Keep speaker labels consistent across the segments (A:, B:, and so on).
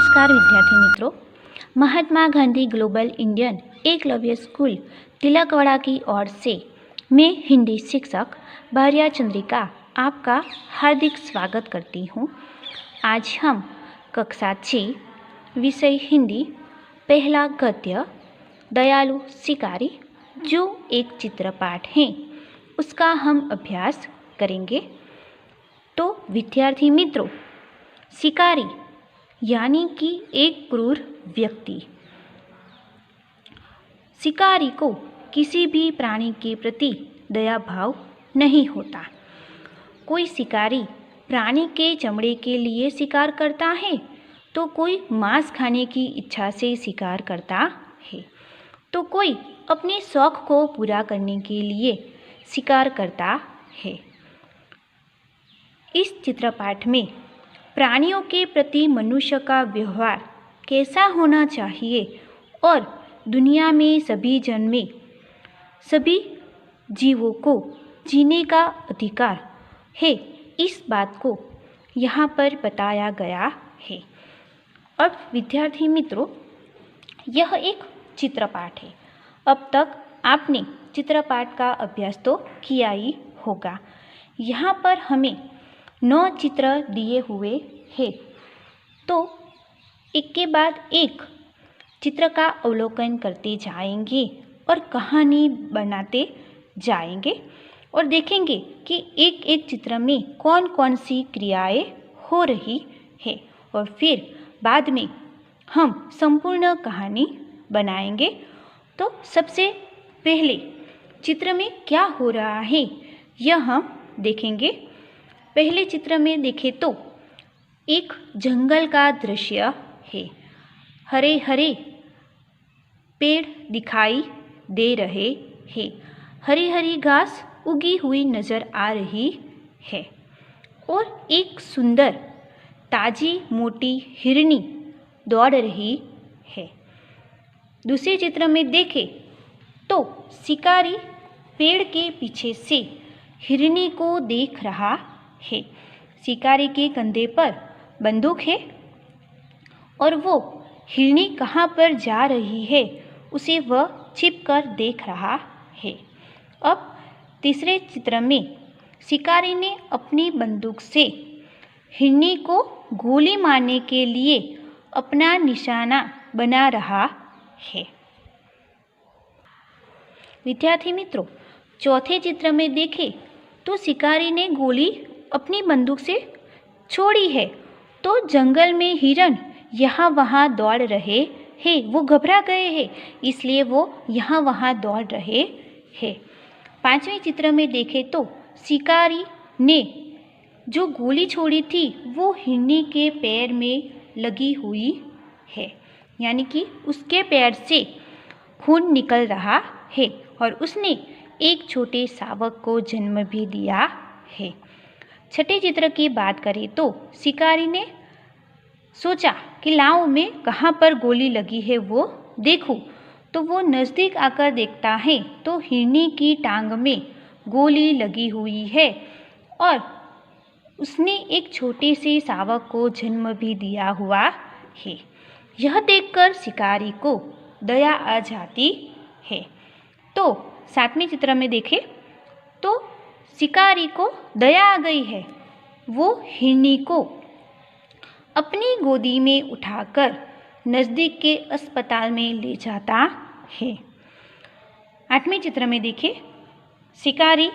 A: नमस्कार विद्यार्थी मित्रों, Mahatma Gandhi global Indian Eklavya school Tilakwada की ओर से मैं हिंदी शिक्षक भार्या चंद्रिका आपका हार्दिक स्वागत करती हूँ। आज हम कक्षा 6 विषय हिंदी पहला गद्य दयालु शिकारी जो एक चित्रपाठ है उसका हम अभ्यास करेंगे। तो विद्यार्थी मित्रों, शिकारी यानी कि एक क्रूर व्यक्ति। शिकारी को किसी भी प्राणी के प्रति दया भाव नहीं होता। कोई शिकारी प्राणी के चमड़े के लिए शिकार करता है तो कोई मांस खाने की इच्छा से शिकार करता है, तो कोई अपने शौक को पूरा करने के लिए शिकार करता है। इस चित्रपाठ में प्राणियों के प्रति मनुष्य का व्यवहार कैसा होना चाहिए और दुनिया में सभी जन्मे सभी जीवों को जीने का अधिकार है, इस बात को यहाँ पर बताया गया है। अब विद्यार्थी मित्रों, यह एक चित्रपाठ है। अब तक आपने चित्रपाठ का अभ्यास तो किया ही होगा। यहाँ पर हमें 9 चित्र दिए हुए हैं, तो एक के बाद एक चित्र का अवलोकन करते जाएंगे और कहानी बनाते जाएंगे और देखेंगे कि एक एक चित्र में कौन कौन सी क्रियाएं हो रही है और फिर बाद में हम संपूर्ण कहानी बनाएंगे। तो सबसे पहले चित्र में क्या हो रहा है यह हम देखेंगे। पहले चित्र में देखें तो एक जंगल का दृश्य है। हरे हरे पेड़ दिखाई दे रहे हैं। हरी हरी घास उगी हुई नजर आ रही है और एक सुंदर ताजी मोटी हिरनी दौड़ रही है। दूसरे चित्र में देखें तो शिकारी पेड़ के पीछे से हिरनी को देख रहा है। शिकारी के कंधे पर बंदूक है और वो हिरनी कहाँ पर जा रही है उसे वह छिप कर देख रहा है। अब तीसरे चित्र में शिकारी ने अपनी बंदूक से हिरनी को गोली मारने के लिए अपना निशाना बना रहा है। विद्यार्थी मित्रों, चौथे चित्र में देखें तो शिकारी ने गोली अपनी बंदूक से छोड़ी है, तो जंगल में हिरण यहाँ वहाँ दौड़ रहे हैं। वो घबरा गए हैं, इसलिए वो यहाँ वहाँ दौड़ रहे हैं। पांचवें चित्र में देखें तो शिकारी ने जो गोली छोड़ी थी वो हिरनी के पैर में लगी हुई है, यानी कि उसके पैर से खून निकल रहा है और उसने एक छोटे शावक को जन्म भी दिया है। छठे चित्र की बात करें तो शिकारी ने सोचा कि लाओ मैं कहाँ पर गोली लगी है वो देखूं, तो वो नज़दीक आकर देखता है तो हिरनी की टांग में गोली लगी हुई है और उसने एक छोटे से शावक को जन्म भी दिया हुआ है। यह देखकर शिकारी को दया आ जाती है। तो सातवें चित्र में देखें तो शिकारी को दया आ गई है। वो हिरनी को अपनी गोदी में उठाकर नज़दीक के अस्पताल में ले जाता है। आठवें चित्र में देखें, शिकारी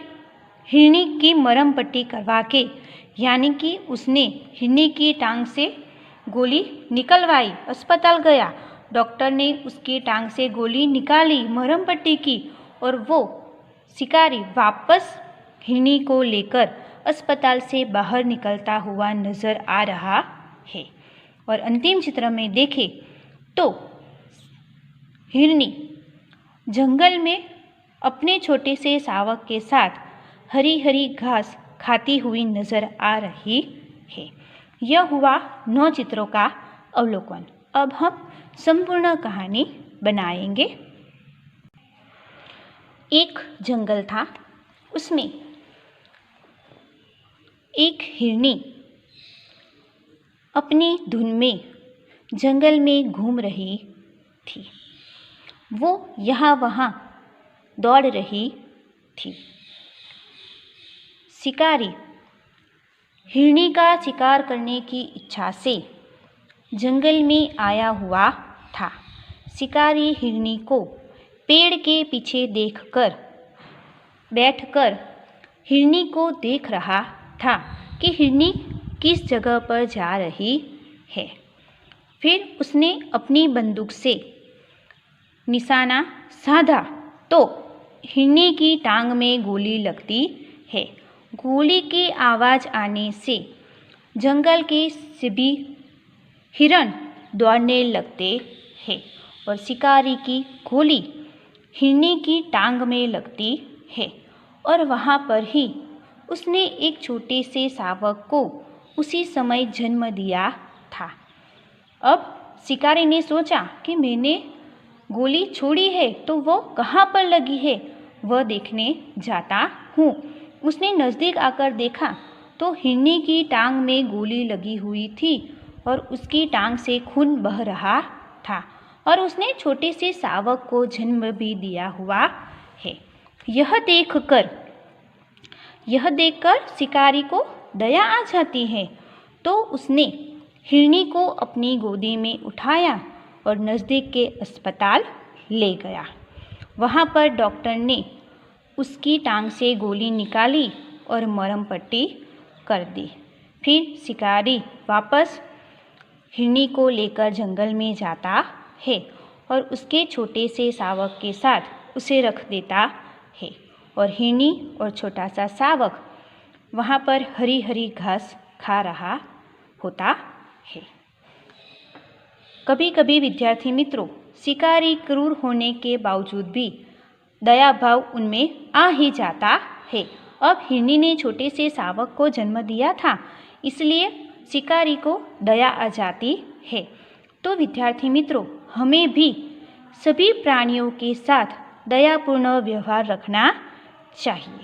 A: हिरनी की मरहम पट्टी करवा के, यानी कि उसने हिरनी की टांग से गोली निकलवाई, अस्पताल गया, डॉक्टर ने उसकी टांग से गोली निकाली, मरहम पट्टी की और वो शिकारी वापस हिरनी को लेकर अस्पताल से बाहर निकलता हुआ नजर आ रहा है। और अंतिम चित्र में देखें तो हिरनी जंगल में अपने छोटे से शावक के साथ हरी हरी घास खाती हुई नजर आ रही है। यह हुआ 9 चित्रों का अवलोकन। अब हम संपूर्ण कहानी बनाएंगे। एक जंगल था, उसमें एक हिरनी अपनी धुन में जंगल में घूम रही थी। वो यहाँ वहाँ दौड़ रही थी। शिकारी हिरनी का शिकार करने की इच्छा से जंगल में आया हुआ था। शिकारी हिरनी को पेड़ के पीछे बैठकर हिरनी को देख रहा था कि हिरनी किस जगह पर जा रही है। फिर उसने अपनी बंदूक से निशाना साधा तो हिरनी की टांग में गोली लगती है। गोली की आवाज़ आने से जंगल के सभी हिरण दौड़ने लगते हैं और शिकारी की गोली हिरनी की टांग में लगती है और वहाँ पर ही उसने एक छोटे से शावक को उसी समय जन्म दिया था। अब शिकारी ने सोचा कि मैंने गोली छोड़ी है तो वो कहाँ पर लगी है, वह देखने जाता हूँ। उसने नज़दीक आकर देखा तो हिरनी की टांग में गोली लगी हुई थी और उसकी टांग से खून बह रहा था और उसने छोटे से शावक को जन्म भी दिया हुआ है। यह देखकर शिकारी को दया आ जाती है तो उसने हिरनी को अपनी गोदी में उठाया और नज़दीक के अस्पताल ले गया। वहाँ पर डॉक्टर ने उसकी टांग से गोली निकाली और मरहम पट्टी कर दी। फिर शिकारी वापस हिरनी को लेकर जंगल में जाता है और उसके छोटे से शावक के साथ उसे रख देता है और हिरनी और छोटा सा शावक वहाँ पर हरी हरी घास खा रहा होता है। कभी कभी विद्यार्थी मित्रों, शिकारी क्रूर होने के बावजूद भी दया भाव उनमें आ ही जाता है। अब हिरनी ने छोटे से शावक को जन्म दिया था, इसलिए शिकारी को दया आ जाती है। तो विद्यार्थी मित्रों, हमें भी सभी प्राणियों के साथ दयापूर्ण व्यवहार रखना चाहिए।